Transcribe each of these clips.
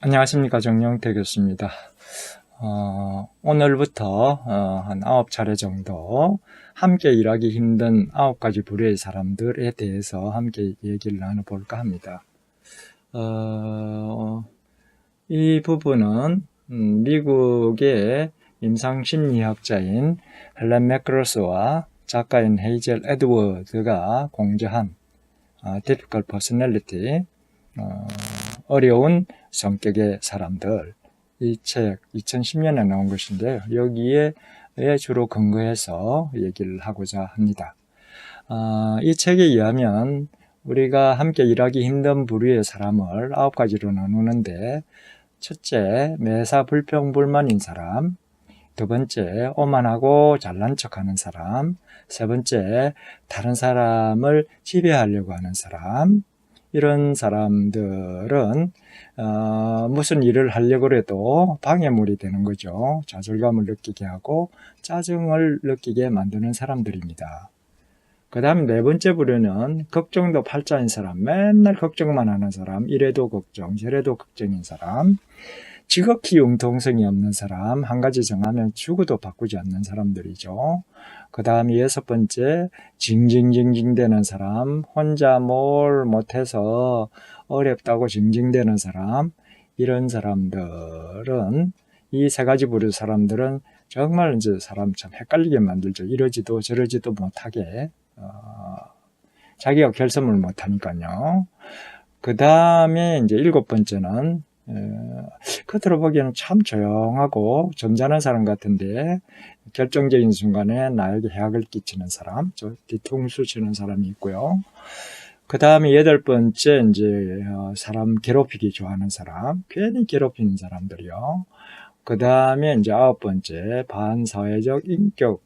안녕하십니까. 정영태 교수입니다. 오늘부터 한 9차례 정도 함께 일하기 힘든 9가지 부류의 사람들에 대해서 함께 얘기를 나눠볼까 합니다. 이 부분은 미국의 임상심리학자인 헬렌 매크로스와 작가인 헤이젤 에드워드가 공저한 Difficult Personality, 어려운 성격의 사람들, 이 책 2010년에 나온 것인데요. 여기에 주로 근거해서 얘기를 하고자 합니다. 이 책에 의하면 우리가 함께 일하기 힘든 부류의 사람을 9가지로 나누는데, 첫째, 매사 불평불만인 사람, 두 번째, 오만하고 잘난 척하는 사람, 세 번째, 다른 사람을 지배하려고 하는 사람. 이런 사람들은 무슨 일을 하려고 해도 방해물이 되는 거죠. 좌절감을 느끼게 하고 짜증을 느끼게 만드는 사람들입니다. 그 다음 네 번째 부류는 걱정도 팔자인 사람, 맨날 걱정만 하는 사람, 이래도 걱정, 저래도 걱정인 사람, 지극히 융통성이 없는 사람, 한 가지 정하면 죽어도 바꾸지 않는 사람들이죠. 그 다음에 여섯 번째, 징징징징대는 사람, 혼자 뭘 못해서 어렵다고 징징대는 사람. 이런 사람들은, 이 세 가지 부류 사람들은 정말 이제 사람 참 헷갈리게 만들죠. 이러지도 저러지도 못하게, 자기가 결심을 못하니까요. 그 다음에 이제 일곱 번째는, 겉으로 보기에는 참 조용하고 점잖은 사람 같은데 결정적인 순간에 나에게 해악을 끼치는 사람, 뒤통수 치는 사람이 있고요. 그 다음에 여덟 번째, 이제 사람 괴롭히기 좋아하는 사람, 괜히 괴롭히는 사람들이요. 그 다음에 이제 아홉 번째, 반사회적 인격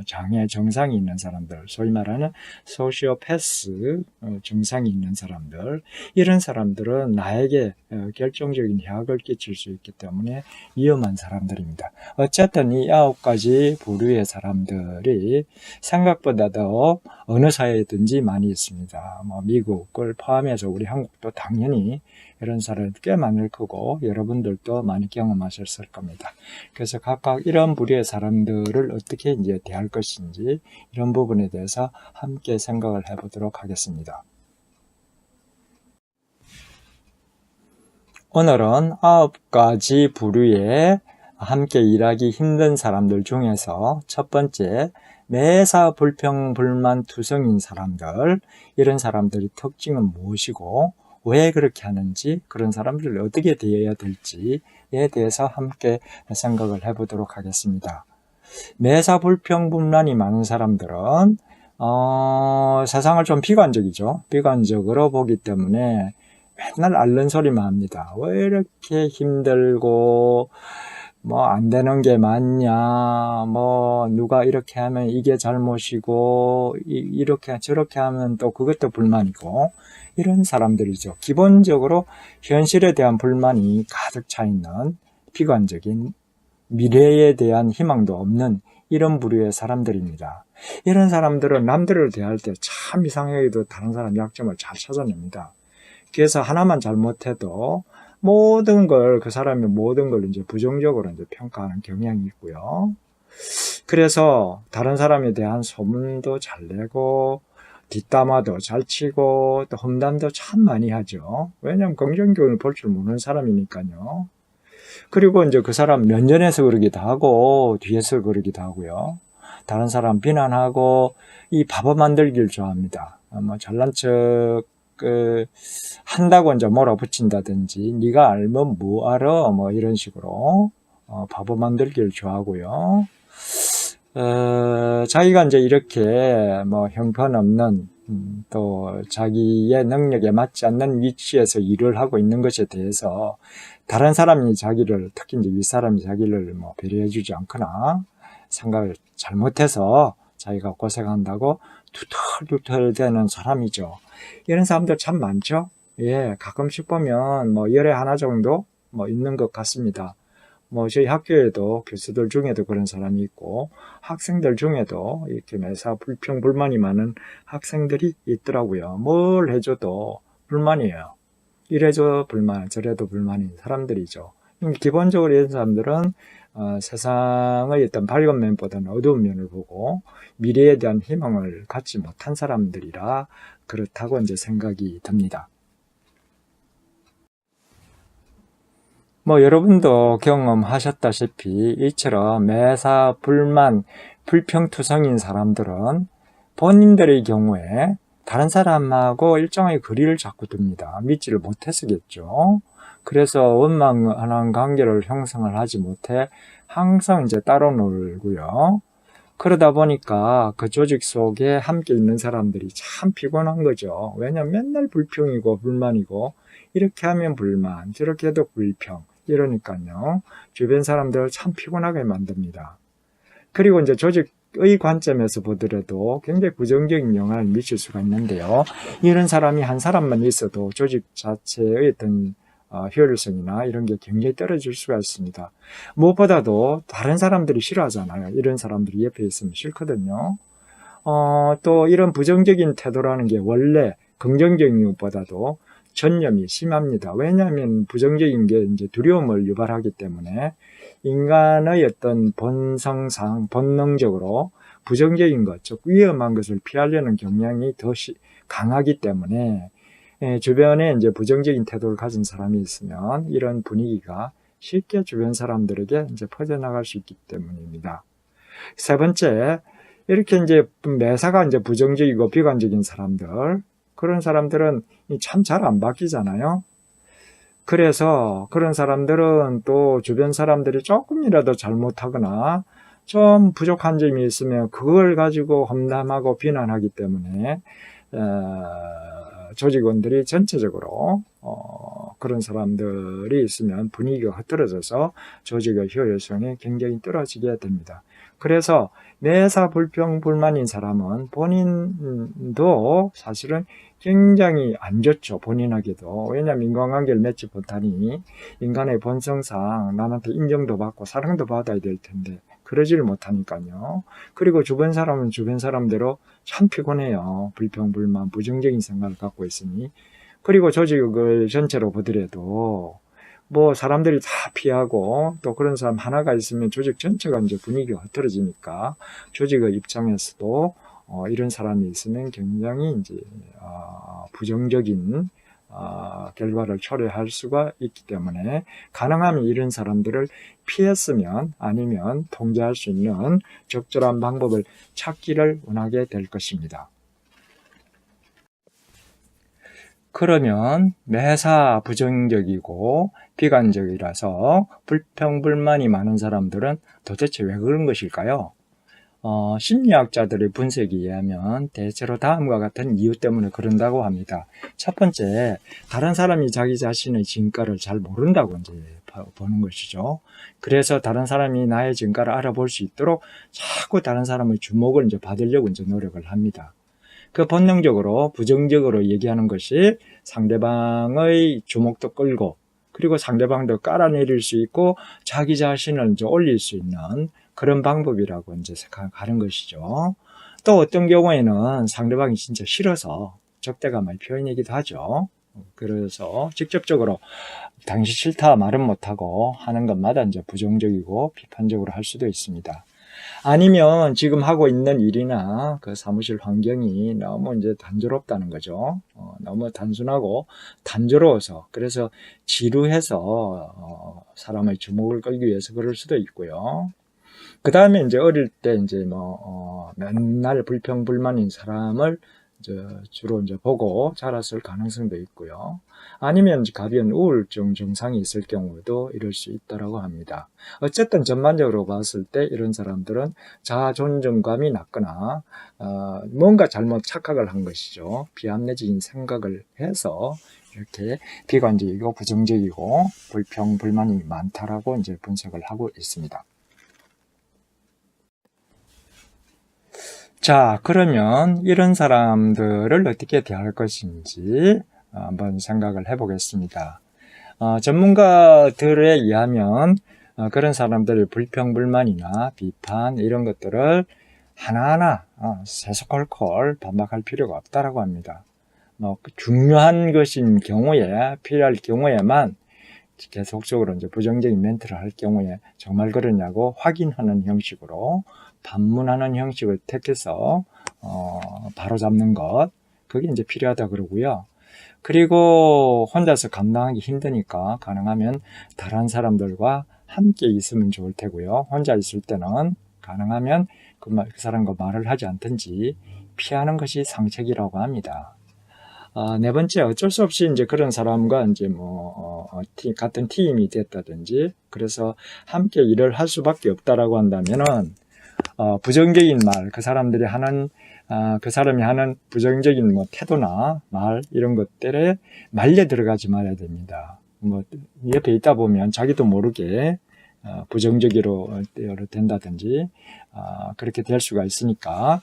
장애 증상이 있는 사람들, 소위 말하는 소시오패스 증상이 있는 사람들, 이런 사람들은 나에게 결정적인 해악을 끼칠 수 있기 때문에 위험한 사람들입니다. 어쨌든 이 9가지 부류의 사람들이 생각보다도 어느 사회든지 많이 있습니다. 미국을 포함해서 우리 한국도 당연히 이런 사례 꽤 많을 거고 여러분들도 많이 경험하셨을 겁니다. 그래서 각각 이런 부류의 사람들을 어떻게 이제 대할 것인지 이런 부분에 대해서 함께 생각을 해보도록 하겠습니다. 오늘은 9가지 부류의 함께 일하기 힘든 사람들 중에서 첫 번째, 매사 불평불만 투성인 사람들, 이런 사람들의 특징은 무엇이고 왜 그렇게 하는지, 그런 사람들을 어떻게 대해야 될지에 대해서 함께 생각을 해보도록 하겠습니다. 매사 불평불만이 많은 사람들은 세상을 좀 비관적이죠. 비관적으로 보기 때문에 맨날 앓는 소리만 합니다. 왜 이렇게 힘들고 안 되는 게 많냐, 누가 이렇게 하면 이게 잘못이고 이렇게 저렇게 하면 또 그것도 불만이고, 이런 사람들이죠. 기본적으로 현실에 대한 불만이 가득 차 있는 비관적인, 미래에 대한 희망도 없는 이런 부류의 사람들입니다. 이런 사람들은 남들을 대할 때 참 이상하게도 다른 사람 약점을 잘 찾아냅니다. 그래서 하나만 잘못해도 그 사람의 모든 걸 이제 부정적으로 이제 평가하는 경향이 있고요. 그래서 다른 사람에 대한 소문도 잘 내고, 뒷담화도 잘 치고, 또 험담도 참 많이 하죠. 왜냐하면 긍정교훈을 볼 줄 모르는 사람이니까요. 그리고 이제 그 사람 면전에서 그러기도 하고, 뒤에서 그러기도 하고요. 다른 사람 비난하고, 이 바보 만들기를 좋아합니다. 잘난 척, 한다고 이제 몰아붙인다든지, 네가 알면 뭐 알아? 이런 식으로, 바보 만들기를 좋아하고요. 자기가 이제 이렇게 형편없는, 또 자기의 능력에 맞지 않는 위치에서 일을 하고 있는 것에 대해서 다른 사람이 자기를, 특히 이제 윗사람이 자기를 배려해주지 않거나 생각을 잘못해서 자기가 고생한다고 투덜투덜 대는 사람이죠. 이런 사람들 참 많죠. 예, 가끔씩 보면 열에 하나 정도 있는 것 같습니다. 저희 학교에도 교수들 중에도 그런 사람이 있고 학생들 중에도 이렇게 매사 불평불만이 많은 학생들이 있더라고요. 뭘 해줘도 불만이에요. 이래도 불만, 저래도 불만인 사람들이죠. 기본적으로 이런 사람들은 세상의 어떤 밝은 면보다는 어두운 면을 보고 미래에 대한 희망을 갖지 못한 사람들이라 그렇다고 이제 생각이 듭니다. 여러분도 경험하셨다시피 이처럼 매사 불만, 불평투성인 사람들은 본인들의 경우에 다른 사람하고 일정하게 거리를 자꾸 둡니다. 믿지를 못해서겠죠. 그래서 원만한 관계를 형성을 하지 못해 항상 이제 따로 놀고요. 그러다 보니까 그 조직 속에 함께 있는 사람들이 참 피곤한 거죠. 왜냐면 맨날 불평이고 불만이고 이렇게 하면 불만, 저렇게 해도 불평 이러니까요. 주변 사람들을 참 피곤하게 만듭니다. 그리고 이제 조직의 관점에서 보더라도 굉장히 부정적인 영향을 미칠 수가 있는데요. 이런 사람이 한 사람만 있어도 조직 자체의 어떤 효율성이나 이런 게 굉장히 떨어질 수가 있습니다. 무엇보다도 다른 사람들이 싫어하잖아요. 이런 사람들이 옆에 있으면 싫거든요. 또 이런 부정적인 태도라는 게 원래 긍정적인 것보다도 전념이 심합니다. 왜냐하면 부정적인 게 이제 두려움을 유발하기 때문에 인간의 어떤 본성상 본능적으로 부정적인 것, 즉 위험한 것을 피하려는 경향이 더 강하기 때문에 주변에 이제 부정적인 태도를 가진 사람이 있으면 이런 분위기가 쉽게 주변 사람들에게 이제 퍼져나갈 수 있기 때문입니다. 세 번째, 이렇게 이제 매사가 이제 부정적이고 비관적인 사람들, 그런 사람들은 참 잘 안 바뀌잖아요. 그래서 그런 사람들은 또 주변 사람들이 조금이라도 잘못하거나 좀 부족한 점이 있으면 그걸 가지고 험담하고 비난하기 때문에 조직원들이 전체적으로 그런 사람들이 있으면 분위기가 흐트러져서 조직의 효율성이 굉장히 떨어지게 됩니다. 그래서 매사 불평불만인 사람은 본인도 사실은 굉장히 안 좋죠. 본인에게도. 왜냐하면 인간관계를 맺지 못하니 인간의 본성상 남한테 인정도 받고 사랑도 받아야 될 텐데 그러지를 못하니까요. 그리고 주변 사람은 주변 사람대로 참 피곤해요. 불평불만, 부정적인 생각을 갖고 있으니. 그리고 조직을 전체로 보더라도 사람들이 다 피하고 또 그런 사람 하나가 있으면 조직 전체가 이제 분위기가 흐트러지니까 조직의 입장에서도 이런 사람이 있으면 굉장히 이제 부정적인 결과를 초래할 수가 있기 때문에 가능하면 이런 사람들을 피했으면 아니면 통제할 수 있는 적절한 방법을 찾기를 원하게 될 것입니다. 그러면 매사 부정적이고 비관적이라서 불평불만이 많은 사람들은 도대체 왜 그런 것일까요? 심리학자들의 분석에 의하면 대체로 다음과 같은 이유 때문에 그런다고 합니다. 첫 번째, 다른 사람이 자기 자신의 진가를 잘 모른다고 이제 보는 것이죠. 그래서 다른 사람이 나의 진가를 알아볼 수 있도록 자꾸 다른 사람의 주목을 이제 받으려고 이제 노력을 합니다. 그 본능적으로 부정적으로 얘기하는 것이 상대방의 주목도 끌고 그리고 상대방도 깔아내릴 수 있고 자기 자신을 이제 올릴 수 있는 그런 방법이라고 이제 생각하는 것이죠. 또 어떤 경우에는 상대방이 진짜 싫어서 적대감을 표현하기도 하죠. 그래서 직접적으로 당신 싫다 말은 못하고 하는 것마다 이제 부정적이고 비판적으로 할 수도 있습니다. 아니면 지금 하고 있는 일이나 그 사무실 환경이 너무 이제 단조롭다는 거죠. 너무 단순하고 단조로워서 그래서 지루해서 사람의 주목을 끌기 위해서 그럴 수도 있고요. 그 다음에 이제 어릴 때 이제 맨날 불평불만인 사람을 주로 이제 보고 자랐을 가능성도 있고요. 아니면 가벼운 우울증 증상이 있을 경우도 이럴 수 있다고 합니다. 어쨌든 전반적으로 봤을 때 이런 사람들은 자아 존중감이 낮거나 뭔가 잘못 착각을 한 것이죠. 비합리적인 생각을 해서 이렇게 비관적이고 부정적이고 불평불만이 많다라고 이제 분석을 하고 있습니다. 자, 그러면 이런 사람들을 어떻게 대할 것인지 한번 생각을 해보겠습니다. 전문가들에 의하면 그런 사람들의 불평불만이나 비판 이런 것들을 하나하나 세속콜콜 반박할 필요가 없다라고 합니다. 중요한 것인 경우에, 필요할 경우에만 계속적으로 이제 부정적인 멘트를 할 경우에 정말 그러냐고 확인하는 형식으로 반문하는 형식을 택해서 바로 잡는 것, 그게 이제 필요하다 그러고요. 그리고 혼자서 감당하기 힘드니까 가능하면 다른 사람들과 함께 있으면 좋을 테고요. 혼자 있을 때는 가능하면 그 사람과 말을 하지 않든지 피하는 것이 상책이라고 합니다. 네 번째, 어쩔 수 없이 이제 그런 사람과 이제 같은 팀이 됐다든지, 그래서 함께 일을 할 수밖에 없다라고 한다면은, 부정적인 말, 그 사람이 하는 부정적인 태도나 말, 이런 것들에 말려 들어가지 말아야 됩니다. 옆에 있다 보면 자기도 모르게, 부정적으로 된다든지, 그렇게 될 수가 있으니까,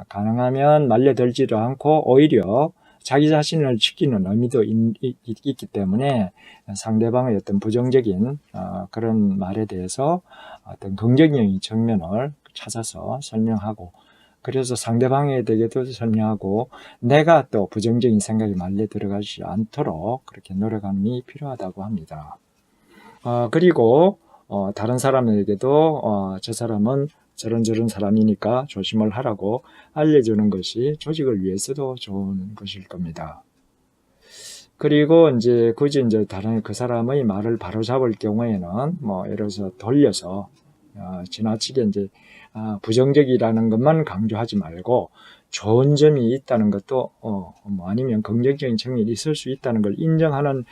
가능하면 말려들지도 않고 오히려 자기 자신을 지키는 의미도 있기 때문에 상대방의 어떤 부정적인 그런 말에 대해서 어떤 긍정적인 측면을 찾아서 설명하고, 그래서 상대방에게도 설명하고 내가 또 부정적인 생각이 말려 들어가지 않도록 그렇게 노력함이 필요하다고 합니다. 그리고 다른 사람에게도 저 사람은 저런 사람이니까 조심을 하라고 알려주는 것이 조직을 위해서도 좋은 것일 겁니다. 그리고 이제 굳이 이제 다른 그 사람의 말을 바로잡을 경우에는 예를 들어서 돌려서 지나치게 이제 부정적이라는 것만 강조하지 말고 좋은 점이 있다는 것도 아니면 긍정적인 측면이 있을 수 있다는 걸 인정하는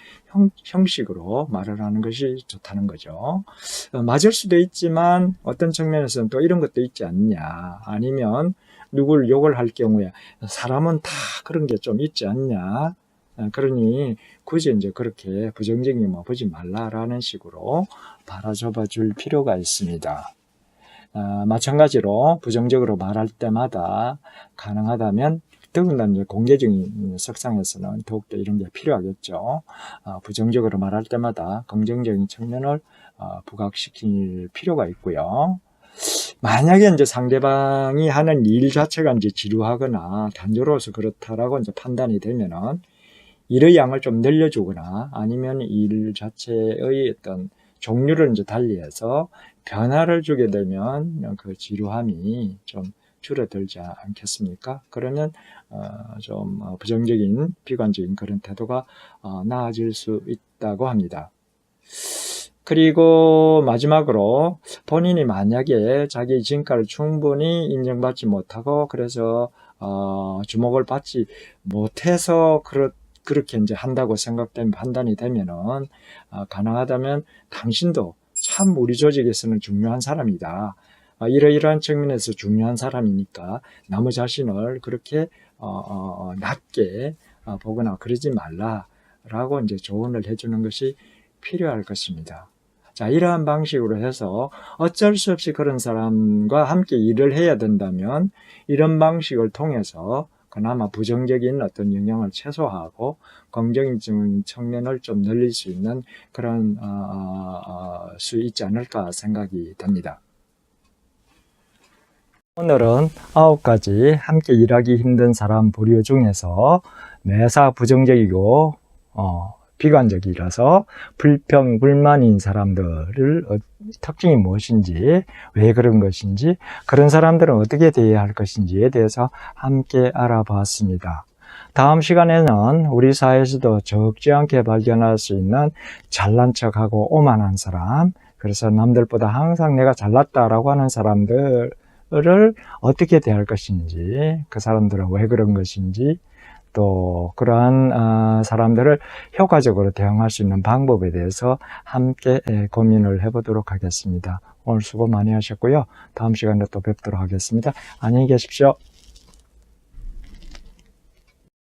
형식으로 말을 하는 것이 좋다는 거죠. 맞을 수도 있지만 어떤 측면에서는 또 이런 것도 있지 않냐, 아니면 누굴 욕을 할 경우에 사람은 다 그런 게 좀 있지 않냐, 그러니 굳이 이제 그렇게 부정적인 거 보지 말라라는 식으로 바라잡아 줄 필요가 있습니다. 마찬가지로 부정적으로 말할 때마다 가능하다면, 더군다나 이제 공개적인 석상에서는 더욱더 이런 게 필요하겠죠. 부정적으로 말할 때마다 긍정적인 측면을 부각시킬 필요가 있고요. 만약에 이제 상대방이 하는 일 자체가 이제 지루하거나 단조로워서 그렇다라고 이제 판단이 되면은 일의 양을 좀 늘려주거나, 아니면 일 자체의 어떤 종류를 이제 달리해서 변화를 주게 되면 그 지루함이 좀 줄어들지 않겠습니까? 그러면 좀 부정적인, 비관적인 그런 태도가 나아질 수 있다고 합니다. 그리고 마지막으로 본인이 만약에 자기 진가를 충분히 인정받지 못하고 그래서 주목을 받지 못해서 그렇게 이제 한다고 판단이 되면은 가능하다면 당신도 참 우리 조직에서는 중요한 사람이다, 이러이러한 측면에서 중요한 사람이니까 나무 자신을 그렇게 낮게 보거나 그러지 말라라고 이제 조언을 해주는 것이 필요할 것입니다. 자, 이러한 방식으로 해서 어쩔 수 없이 그런 사람과 함께 일을 해야 된다면 이런 방식을 통해서 그나마 부정적인 어떤 영향을 최소화하고 긍정적인 측면을 좀 늘릴 수 있는 그런 수 있지 않을까 생각이 됩니다. 오늘은 9가지 함께 일하기 힘든 사람 부류 중에서 매사 부정적이고 비관적이라서 불평, 불만인 사람들을 특징이 무엇인지, 왜 그런 것인지, 그런 사람들은 어떻게 대해야 할 것인지에 대해서 함께 알아봤습니다. 다음 시간에는 우리 사회에서도 적지 않게 발견할 수 있는 잘난 척하고 오만한 사람, 그래서 남들보다 항상 내가 잘났다라고 하는 사람들을 어떻게 대할 것인지, 그 사람들은 왜 그런 것인지, 또 그러한 사람들을 효과적으로 대응할 수 있는 방법에 대해서 함께 고민을 해보도록 하겠습니다. 오늘 수고 많이 하셨고요. 다음 시간에 또 뵙도록 하겠습니다. 안녕히 계십시오.